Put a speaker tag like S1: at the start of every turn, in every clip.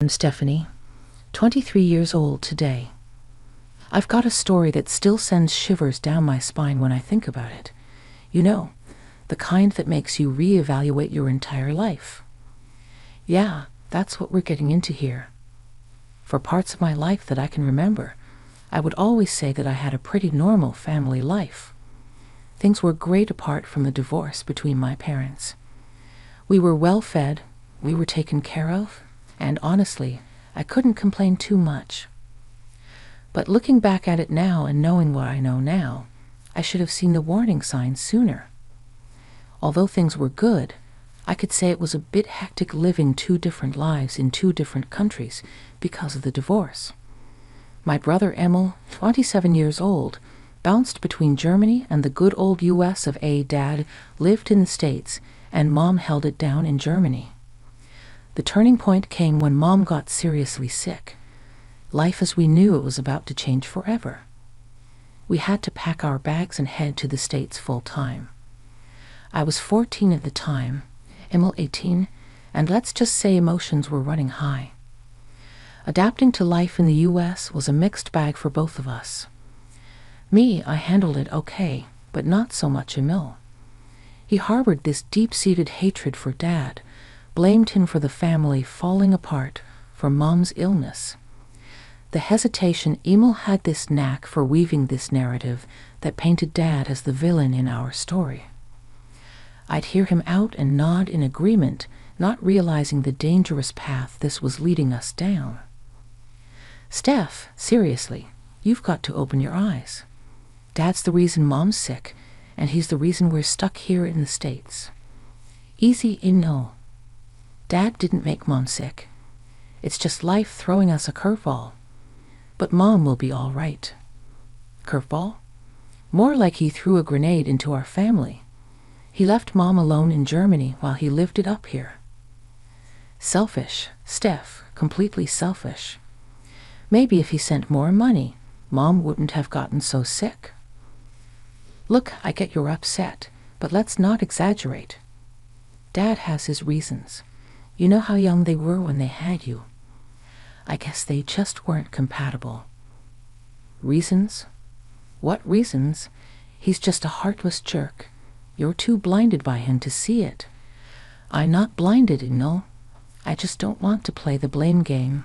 S1: I'm Stephanie, 23 years old today. I've got a story that still sends shivers down my spine when I think about it. You know, the kind that makes you reevaluate your entire life. Yeah, that's what we're getting into here. For parts of my life that I can remember, I would always say that I had a pretty normal family life. Things were great apart from the divorce between my parents. We were well fed, we were taken care of, and honestly, I couldn't complain too much. But looking back at it now and knowing what I know now, I should have seen the warning signs sooner. Although things were good, I could say it was a bit hectic living two different lives in two different countries because of the divorce. My brother Emil, 27 years old, bounced between Germany and the good old US of A. Dad lived in the States, and Mom held it down in Germany. The turning point came when Mom got seriously sick. Life as we knew it was about to change forever. We had to pack our bags and head to the States full time. I was 14 at the time, Emil 18, and let's just say emotions were running high. Adapting to life in the US was a mixed bag for both of us. Me, I handled it okay, but not so much Emil. He harbored this deep-seated hatred for Dad, blamed him for the family falling apart, for Mom's illness. The hesitation, Emil had this knack for weaving this narrative that painted Dad as the villain in our story. I'd hear him out and nod in agreement, not realizing the dangerous path this was leading us down. Steph, seriously, you've got to open your eyes. Dad's the reason Mom's sick, and he's the reason we're stuck here in the States. Easy no. Dad didn't make Mom sick. It's just life throwing us a curveball. But Mom will be all right. Curveball? More like he threw a grenade into our family. He left Mom alone in Germany while he lived it up here. Selfish, Steph, completely selfish. Maybe if he sent more money, Mom wouldn't have gotten so sick. Look, I get you're upset, but let's not exaggerate. Dad has his reasons. You know how young they were when they had you. I guess they just weren't compatible. Reasons? What reasons? He's just a heartless jerk. You're too blinded by him to see it. I'm not blinded, no. I just don't want to play the blame game.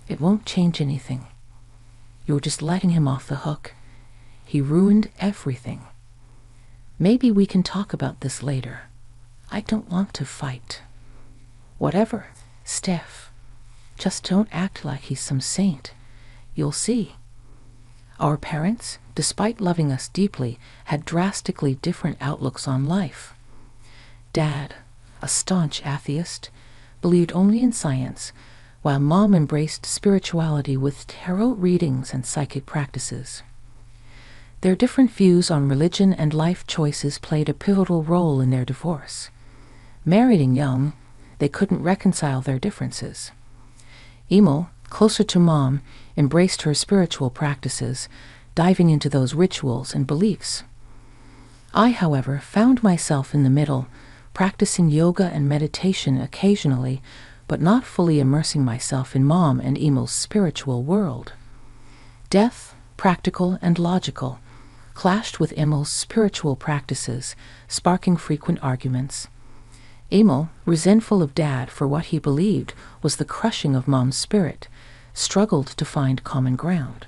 S1: It won't change anything. You're just letting him off the hook. He ruined everything. Maybe we can talk about this later. I don't want to fight. Whatever, Steph. Just don't act like he's some saint. You'll see. Our parents, despite loving us deeply, had drastically different outlooks on life. Dad, a staunch atheist, believed only in science, while Mom embraced spirituality with tarot readings and psychic practices. Their different views on religion and life choices played a pivotal role in their divorce. Married and young, they couldn't reconcile their differences. Emil, closer to Mom, embraced her spiritual practices, diving into those rituals and beliefs. I, however, found myself in the middle, practicing yoga and meditation occasionally, but not fully immersing myself in Mom and Emil's spiritual world. Death, practical and logical, clashed with Emil's spiritual practices, sparking frequent arguments. Emil, resentful of Dad for what he believed was the crushing of Mom's spirit, struggled to find common ground.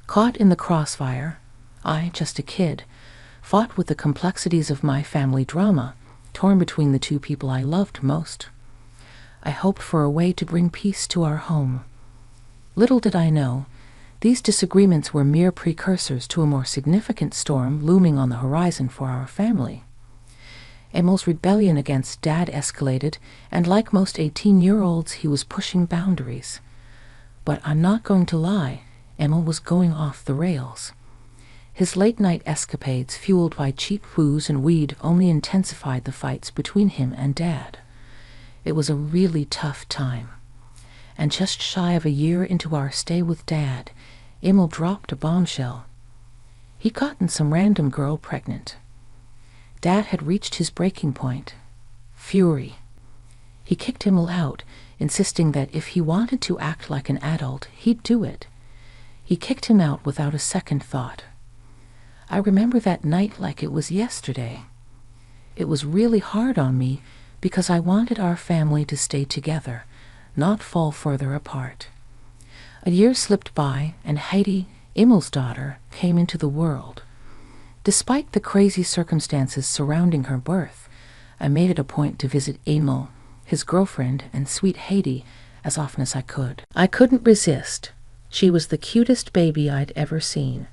S1: Caught in the crossfire, I, just a kid, fought with the complexities of my family drama, torn between the two people I loved most. I hoped for a way to bring peace to our home. Little did I know, these disagreements were mere precursors to a more significant storm looming on the horizon for our family. Emil's rebellion against Dad escalated, and like most 18-year-olds, he was pushing boundaries. But I'm not going to lie, Emil was going off the rails. His late-night escapades, fueled by cheap booze and weed, only intensified the fights between him and Dad. It was a really tough time. And just shy of a year into our stay with Dad, Emil dropped a bombshell. He'd gotten some random girl pregnant. Dad had reached his breaking point. Fury. He kicked Emil out, insisting that if he wanted to act like an adult, he'd do it. He kicked him out without a second thought. I remember that night like it was yesterday. It was really hard on me because I wanted our family to stay together, not fall further apart. A year slipped by, and Heidi, Emil's daughter, came into the world. Despite the crazy circumstances surrounding her birth, I made it a point to visit Emil, his girlfriend, and sweet Heidi as often as I could. I couldn't resist. She was the cutest baby I'd ever seen.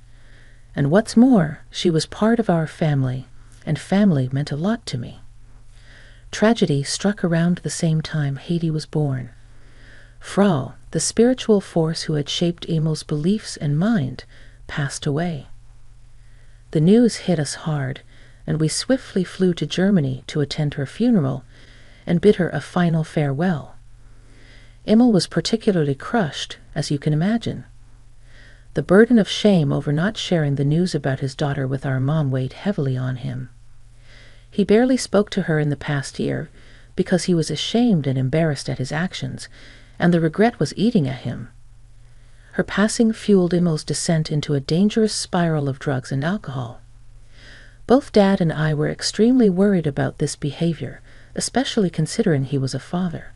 S1: And what's more, she was part of our family, and family meant a lot to me. Tragedy struck around the same time Heidi was born. Frau, the spiritual force who had shaped Emil's beliefs and mind, passed away. The news hit us hard, and we swiftly flew to Germany to attend her funeral and bid her a final farewell. Emil was particularly crushed, as you can imagine. The burden of shame over not sharing the news about his daughter with our mom weighed heavily on him. He barely spoke to her in the past year because he was ashamed and embarrassed at his actions, and the regret was eating at him. Her passing fueled Emil's descent into a dangerous spiral of drugs and alcohol. Both Dad and I were extremely worried about this behavior, especially considering he was a father.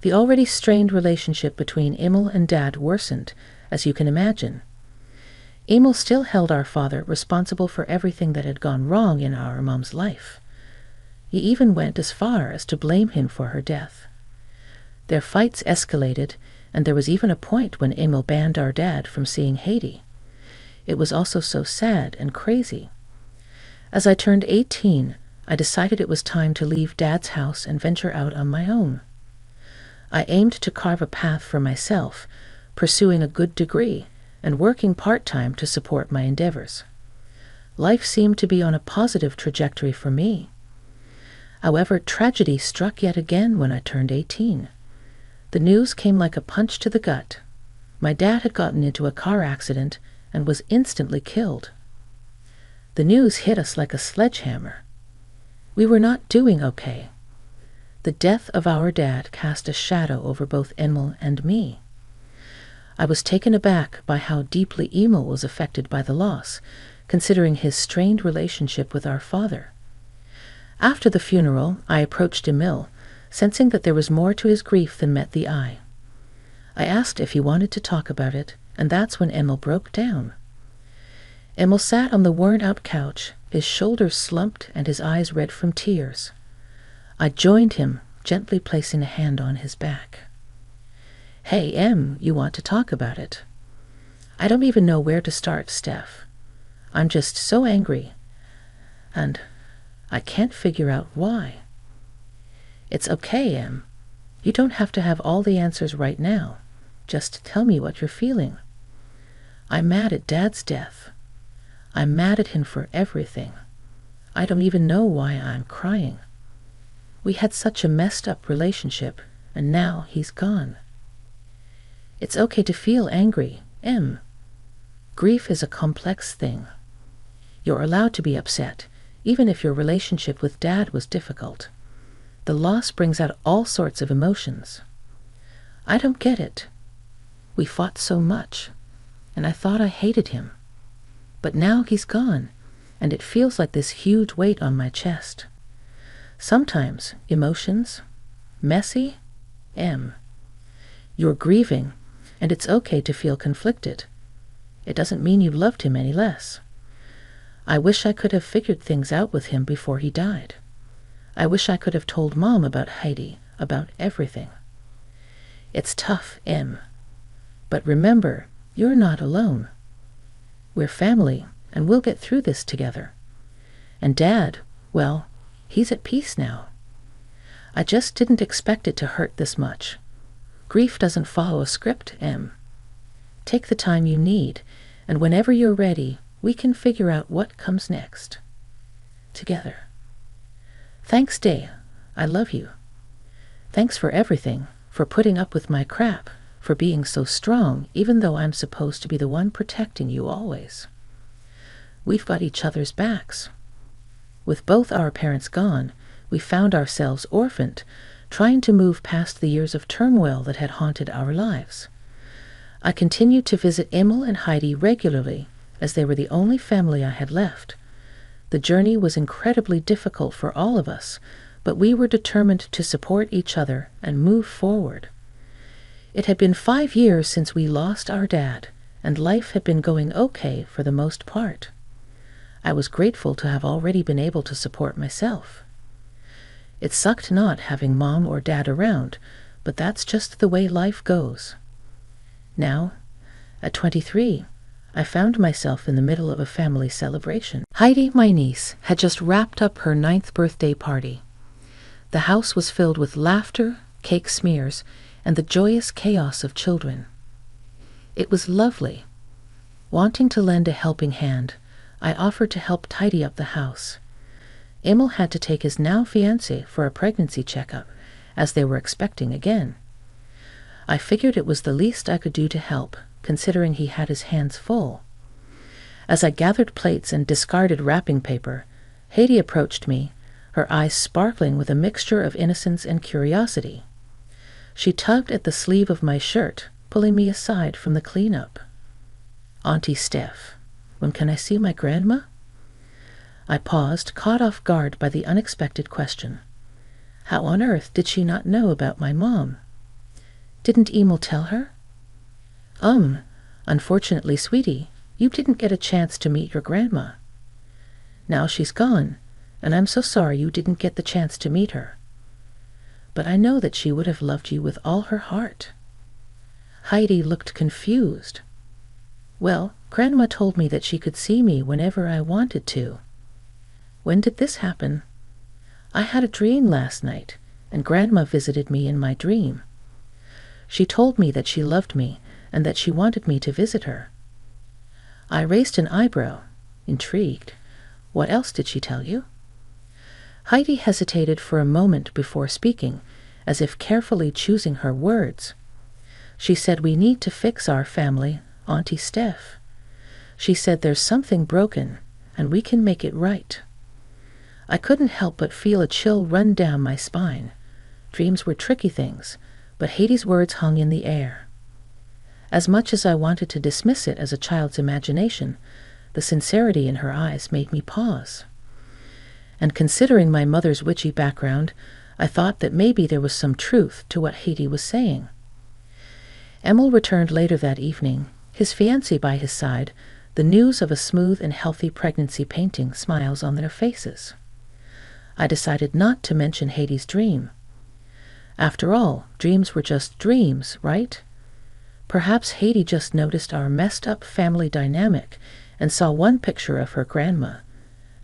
S1: The already strained relationship between Emil and Dad worsened, as you can imagine. Emil still held our father responsible for everything that had gone wrong in our mom's life. He even went as far as to blame him for her death. Their fights escalated, and there was even a point when Emil banned our dad from seeing Heidi. It was also so sad and crazy. As I turned 18, I decided it was time to leave Dad's house and venture out on my own. I aimed to carve a path for myself, pursuing a good degree and working part-time to support my endeavors. Life seemed to be on a positive trajectory for me. However, tragedy struck yet again when I turned 18. The news came like a punch to the gut. My dad had gotten into a car accident and was instantly killed. The news hit us like a sledgehammer. We were not doing okay. The death of our dad cast a shadow over both Emil and me. I was taken aback by how deeply Emil was affected by the loss, considering his strained relationship with our father. After the funeral, I approached Emil, sensing that there was more to his grief than met the eye. I asked if he wanted to talk about it, and that's when Emil broke down. Emil sat on the worn-out couch, his shoulders slumped and his eyes red from tears. I joined him, gently placing a hand on his back. "Hey, Em, you want to talk about it?" "I don't even know where to start, Steph. I'm just so angry, and I can't figure out why." "It's okay, Em. You don't have to have all the answers right now. Just tell me what you're feeling." "I'm mad at Dad's death. I'm mad at him for everything. I don't even know why I'm crying. We had such a messed up relationship, and now he's gone." "It's okay to feel angry, Em. Grief is a complex thing. You're allowed to be upset, even if your relationship with Dad was difficult. The loss brings out all sorts of emotions. I don't get it. We fought so much, and I thought I hated him. But now he's gone, and it feels like this huge weight on my chest. Sometimes emotions, messy, Em. You're grieving, and it's okay to feel conflicted. It doesn't mean you loved him any less. I wish I could have figured things out with him before he died. I wish I could have told Mom about Heidi, about everything. It's tough, Em. But remember, you're not alone. We're family, and we'll get through this together. And Dad, well, he's at peace now. I just didn't expect it to hurt this much. Grief doesn't follow a script, Em. Take the time you need, and whenever you're ready, we can figure out what comes next. Together. Thanks, Day. I love you. Thanks for everything, for putting up with my crap, for being so strong, even though I'm supposed to be the one protecting you always. We've got each other's backs. With both our parents gone, we found ourselves orphaned, trying to move past the years of turmoil that had haunted our lives. I continued to visit Emil and Heidi regularly, as they were the only family I had left. The journey was incredibly difficult for all of us, but we were determined to support each other and move forward. It had been 5 years since we lost our dad, and life had been going okay for the most part. I was grateful to have already been able to support myself. It sucked not having Mom or Dad around, but that's just the way life goes. Now, at 23, I found myself in the middle of a family celebration. Heidi, my niece, had just wrapped up her 9th birthday party. The house was filled with laughter, cake smears, and the joyous chaos of children. It was lovely. Wanting to lend a helping hand, I offered to help tidy up the house. Emil had to take his now fiancé for a pregnancy checkup, as they were expecting again. I figured it was the least I could do to help, considering he had his hands full. As I gathered plates and discarded wrapping paper, Heidi approached me, her eyes sparkling with a mixture of innocence and curiosity. She tugged at the sleeve of my shirt, pulling me aside from the cleanup. "Auntie Steph, when can I see my grandma?" I paused, caught off guard by the unexpected question. How on earth did she not know about my mom? Didn't Emil tell her? Unfortunately, sweetie, you didn't get a chance to meet your grandma. Now she's gone, and I'm so sorry you didn't get the chance to meet her. But I know that she would have loved you with all her heart. Heidi looked confused. Well, Grandma told me that she could see me whenever I wanted to. When did this happen? I had a dream last night, and Grandma visited me in my dream. She told me that she loved me and that she wanted me to visit her. I raised an eyebrow, intrigued. What else did she tell you? Heidi hesitated for a moment before speaking, as if carefully choosing her words. She said we need to fix our family, Auntie Steph. She said there's something broken, and we can make it right. I couldn't help but feel a chill run down my spine. Dreams were tricky things, but Heidi's words hung in the air. As much as I wanted to dismiss it as a child's imagination, the sincerity in her eyes made me pause. And considering my mother's witchy background, I thought that maybe there was some truth to what Heidi was saying. Emil returned later that evening, his fiancée by his side, the news of a smooth and healthy pregnancy painting smiles on their faces. I decided not to mention Heidi's dream. After all, dreams were just dreams, right? Perhaps Heidi just noticed our messed-up family dynamic and saw one picture of her grandma,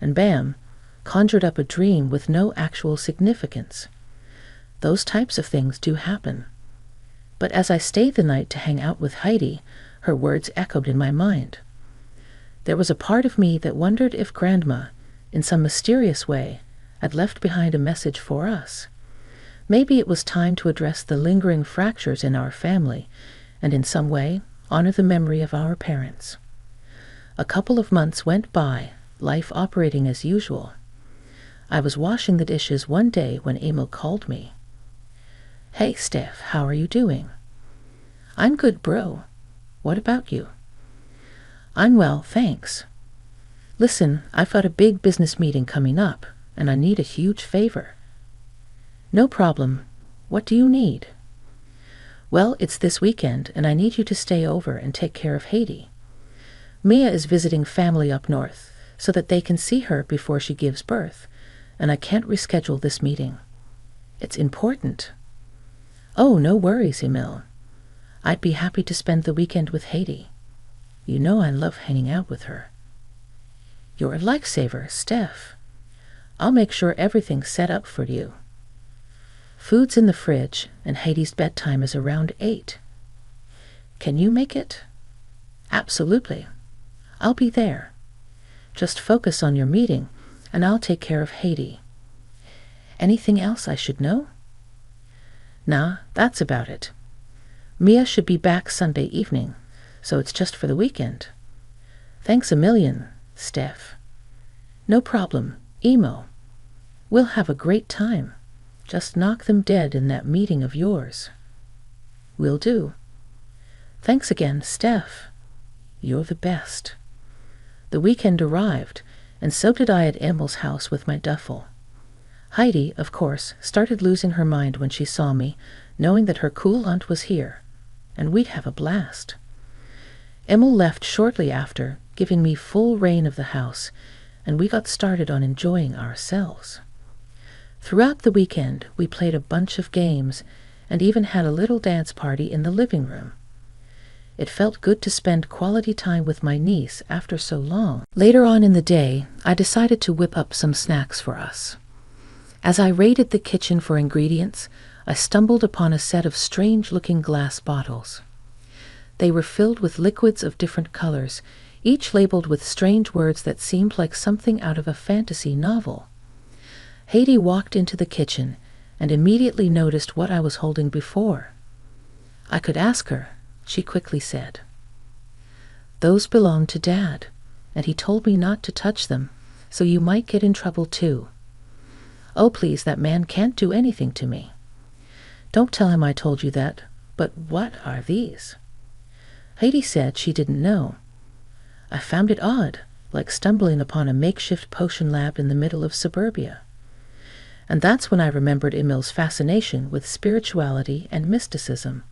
S1: and bam, conjured up a dream with no actual significance. Those types of things do happen. But as I stayed the night to hang out with Heidi, her words echoed in my mind. There was a part of me that wondered if Grandma, in some mysterious way, had left behind a message for us. Maybe it was time to address the lingering fractures in our family, and in some way honor the memory of our parents. A couple of months went by, life operating as usual. I was washing the dishes one day when Emil called me. "Hey, Steph, how are you doing?" "I'm good, bro. What about you?" "I'm well, thanks. Listen, I've got a big business meeting coming up, and I need a huge favor." "No problem. What do you need?" "Well, it's this weekend, and I need you to stay over and take care of Heidi. Mia is visiting family up north, so that they can see her before she gives birth, and I can't reschedule this meeting. It's important." "Oh, no worries, Emil. I'd be happy to spend the weekend with Heidi. You know I love hanging out with her." "You're a lifesaver, Steph. I'll make sure everything's set up for you. Food's in the fridge, and Heidi's bedtime is around 8. Can you make it?" "Absolutely. I'll be there. Just focus on your meeting, and I'll take care of Heidi. Anything else I should know?" "Nah, that's about it. Mia should be back Sunday evening, so it's just for the weekend. Thanks a million, Steph." "No problem, Emo. We'll have a great time. Just knock them dead in that meeting of yours." "Will do." "Thanks again, Steph. You're the best." The weekend arrived, and so did I at Emil's house with my duffel. Heidi, of course, started losing her mind when she saw me, knowing that her cool aunt was here, and we'd have a blast. Emil left shortly after, giving me full reign of the house, and we got started on enjoying ourselves. Throughout the weekend, we played a bunch of games and even had a little dance party in the living room. It felt good to spend quality time with my niece after so long. Later on in the day, I decided to whip up some snacks for us. As I raided the kitchen for ingredients, I stumbled upon a set of strange-looking glass bottles. They were filled with liquids of different colors, each labeled with strange words that seemed like something out of a fantasy novel. Heidi walked into the kitchen and immediately noticed what I was holding before. I could ask her, she quickly said. "Those belong to Dad, and he told me not to touch them, so you might get in trouble too." "Oh, please, that man can't do anything to me." "Don't tell him I told you that, but what are these?" Heidi said she didn't know. I found it odd, like stumbling upon a makeshift potion lab in the middle of suburbia. And that's when I remembered Emil's fascination with spirituality and mysticism.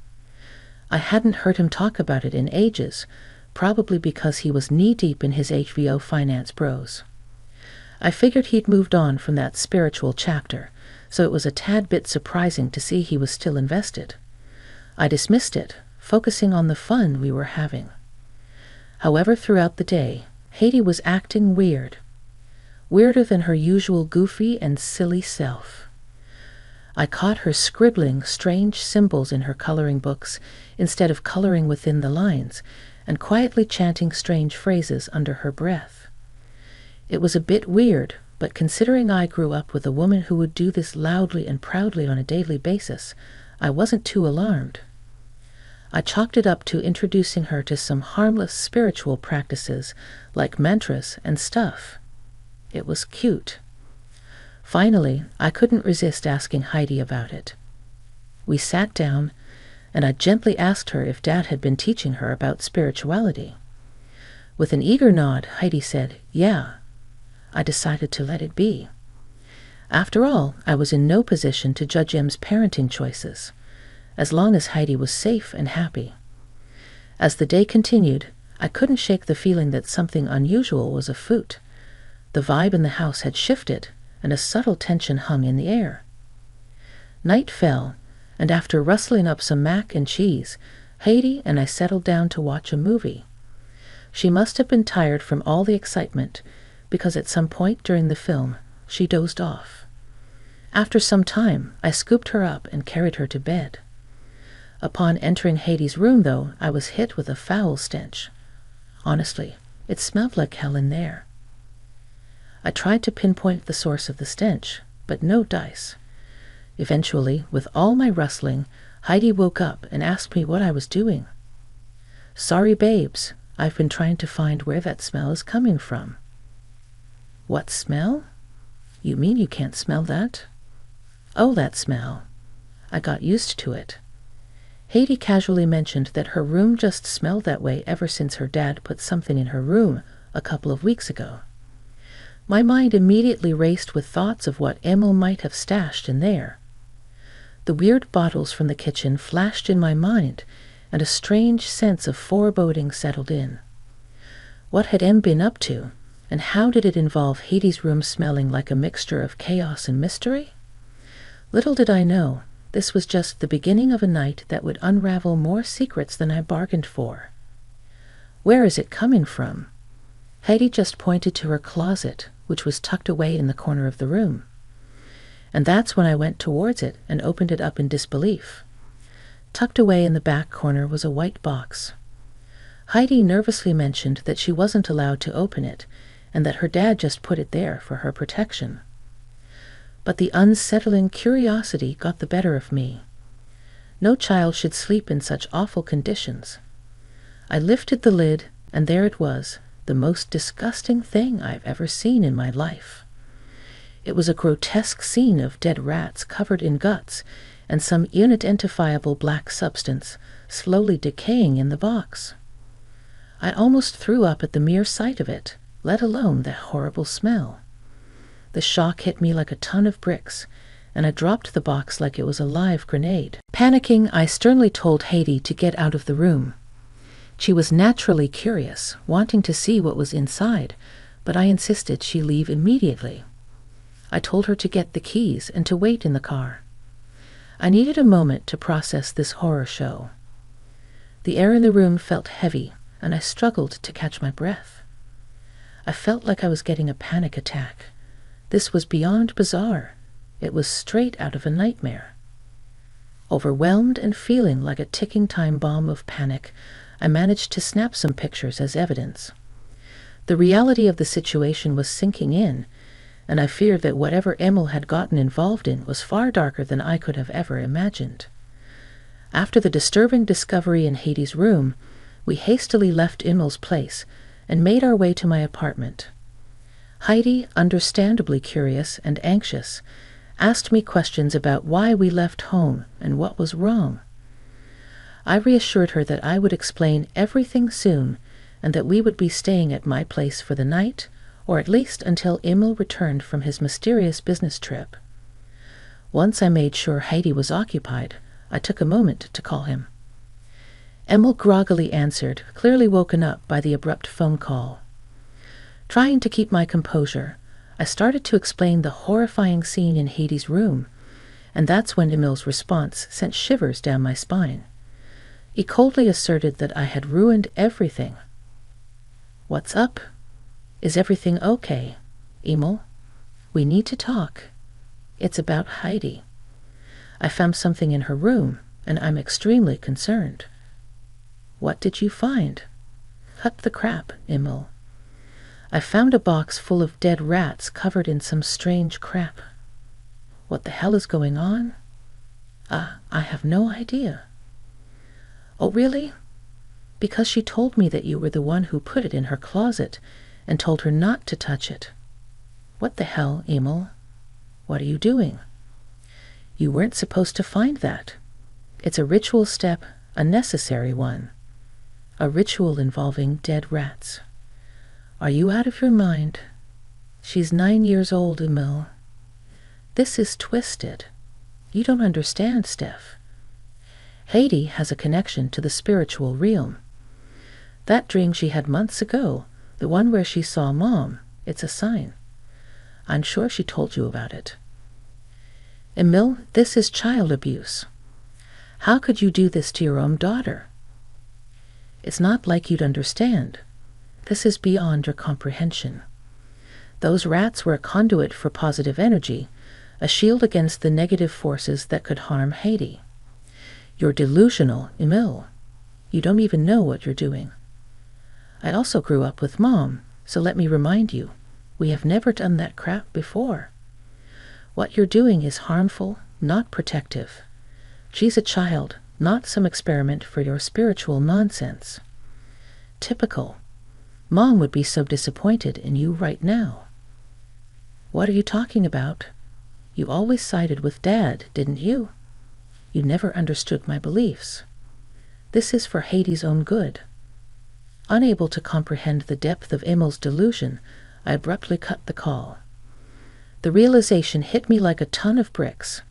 S1: I hadn't heard him talk about it in ages, probably because he was knee-deep in his HBO finance bros. I figured he'd moved on from that spiritual chapter, so it was a tad bit surprising to see he was still invested. I dismissed it, focusing on the fun we were having. However, throughout the day, Heidi was acting weird. Weirder than her usual goofy and silly self. I caught her scribbling strange symbols in her coloring books instead of coloring within the lines, and quietly chanting strange phrases under her breath. It was a bit weird, but considering I grew up with a woman who would do this loudly and proudly on a daily basis, I wasn't too alarmed. I chalked it up to introducing her to some harmless spiritual practices like mantras and stuff. It was cute. Finally, I couldn't resist asking Heidi about it. We sat down, and I gently asked her if Dad had been teaching her about spirituality. With an eager nod, Heidi said, "Yeah." I decided to let it be. After all, I was in no position to judge Em's parenting choices, as long as Heidi was safe and happy. As the day continued, I couldn't shake the feeling that something unusual was afoot. The vibe in the house had shifted, and a subtle tension hung in the air. Night fell, and after rustling up some mac and cheese, Heidi and I settled down to watch a movie. She must have been tired from all the excitement, because at some point during the film, she dozed off. After some time, I scooped her up and carried her to bed. Upon entering Heidi's room, though, I was hit with a foul stench. Honestly, it smelled like hell in there. I tried to pinpoint the source of the stench, but no dice. Eventually, with all my rustling, Heidi woke up and asked me what I was doing. "Sorry, babes, I've been trying to find where that smell is coming from." "What smell? You mean you can't smell that?" "Oh, that smell. I got used to it." Heidi casually mentioned that her room just smelled that way ever since her dad put something in her room a couple of weeks ago. My mind immediately raced with thoughts of what Emil might have stashed in there. The weird bottles from the kitchen flashed in my mind, and a strange sense of foreboding settled in. What had Em been up to, and how did it involve Heidi's room smelling like a mixture of chaos and mystery? Little did I know, this was just the beginning of a night that would unravel more secrets than I bargained for. "Where is it coming from?" Heidi just pointed to her closet, which was tucked away in the corner of the room. And that's when I went towards it and opened it up in disbelief. Tucked away in the back corner was a white box. Heidi nervously mentioned that she wasn't allowed to open it, and that her dad just put it there for her protection. But the unsettling curiosity got the better of me. No child should sleep in such awful conditions. I lifted the lid, and there it was, the most disgusting thing I've ever seen in my life. It was a grotesque scene of dead rats covered in guts and some unidentifiable black substance slowly decaying in the box. I almost threw up at the mere sight of it, let alone the horrible smell. The shock hit me like a ton of bricks, and I dropped the box like it was a live grenade. Panicking, I sternly told Haiti to get out of the room. She was naturally curious, wanting to see what was inside, but I insisted she leave immediately. I told her to get the keys and to wait in the car. I needed a moment to process this horror show. The air in the room felt heavy, and I struggled to catch my breath. I felt like I was getting a panic attack. This was beyond bizarre. It was straight out of a nightmare. Overwhelmed and feeling like a ticking time bomb of panic, I managed to snap some pictures as evidence. The reality of the situation was sinking in, and I feared that whatever Emil had gotten involved in was far darker than I could have ever imagined. After the disturbing discovery in Haiti's room, we hastily left Emil's place and made our way to my apartment. Heidi, understandably curious and anxious, asked me questions about why we left home and what was wrong. I reassured her that I would explain everything soon and that we would be staying at my place for the night, or at least until Emil returned from his mysterious business trip. Once I made sure Heidi was occupied, I took a moment to call him. Emil groggily answered, clearly woken up by the abrupt phone call. Trying to keep my composure, I started to explain the horrifying scene in Heidi's room, and that's when Emil's response sent shivers down my spine. He coldly asserted that I had ruined everything. "What's up? Is everything okay, Emil? We need to talk. It's about Heidi. I found something in her room, and I'm extremely concerned." "What did you find?" "Cut the crap, Emil. I found a box full of dead rats covered in some strange crap." "What the hell is going on?" I have no idea." "Oh, really? Because she told me that you were the one who put it in her closet and told her not to touch it." "What the hell, Emil? What are you doing?" "You weren't supposed to find that. It's a ritual step, a necessary one. A ritual involving dead rats." "Are you out of your mind? She's 9 years old, Emil. This is twisted. You don't understand, Steph. Heidi has a connection to the spiritual realm. That dream she had months ago, the one where she saw Mom, it's a sign. I'm sure she told you about it. Emil, this is child abuse. How could you do this to your own daughter? It's not like you'd understand. This is beyond your comprehension. Those rats were a conduit for positive energy, a shield against the negative forces that could harm Heidi. You're delusional, Emil. You don't even know what you're doing. I also grew up with Mom, so let me remind you, we have never done that crap before. What you're doing is harmful, not protective. She's a child, not some experiment for your spiritual nonsense. Typical. Mom would be so disappointed in you right now." "What are you talking about? You always sided with Dad, didn't you? You never understood my beliefs. This is for Heidi's own good." Unable to comprehend the depth of Emil's delusion, I abruptly cut the call. The realization hit me like a ton of bricks.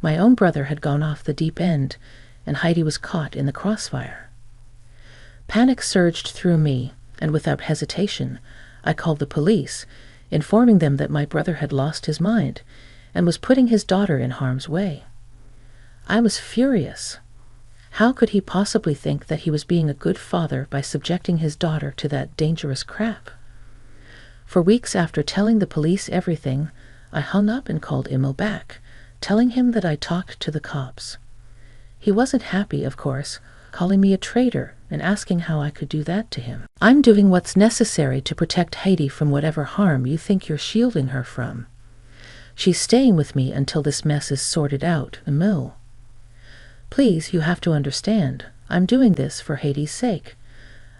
S1: My own brother had gone off the deep end, and Heidi was caught in the crossfire. Panic surged through me, and without hesitation, I called the police, informing them that my brother had lost his mind and was putting his daughter in harm's way. I was furious. How could he possibly think that he was being a good father by subjecting his daughter to that dangerous crap? For weeks after telling the police everything, I hung up and called Emil back, telling him that I talked to the cops. He wasn't happy, of course, calling me a traitor and asking how I could do that to him. "I'm doing what's necessary to protect Heidi from whatever harm you think you're shielding her from. She's staying with me until this mess is sorted out, Emil. Please, you have to understand, I'm doing this for Heidi's sake.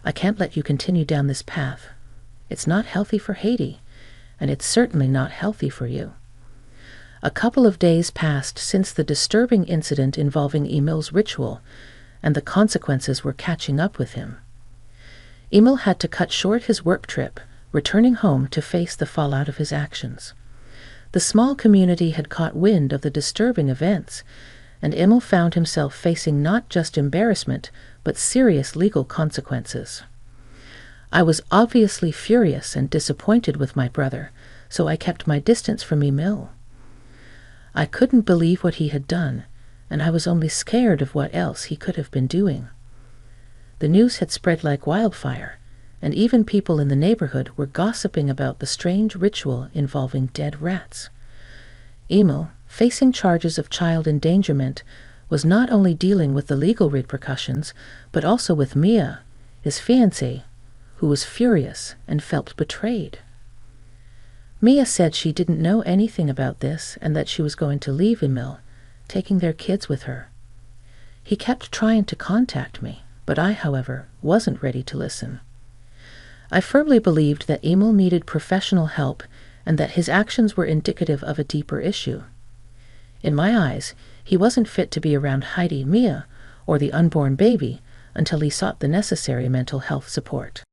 S1: I can't let you continue down this path. It's not healthy for Heidi, and it's certainly not healthy for you. A couple of days passed since the disturbing incident involving Emil's ritual, and the consequences were catching up with him. Emil had to cut short his work trip, returning home to face the fallout of his actions. The small community had caught wind of the disturbing events, and Emil found himself facing not just embarrassment, but serious legal consequences. I was obviously furious and disappointed with my brother, so I kept my distance from Emil. I couldn't believe what he had done, and I was only scared of what else he could have been doing. The news had spread like wildfire, and even people in the neighborhood were gossiping about the strange ritual involving dead rats. Emil, facing charges of child endangerment, was not only dealing with the legal repercussions, but also with Mia, his fiancée, who was furious and felt betrayed. Mia said she didn't know anything about this and that she was going to leave Emil, taking their kids with her. He kept trying to contact me, but I, however, wasn't ready to listen. I firmly believed that Emil needed professional help and that his actions were indicative of a deeper issue. In my eyes, he wasn't fit to be around Heidi, Mia, or the unborn baby until he sought the necessary mental health support.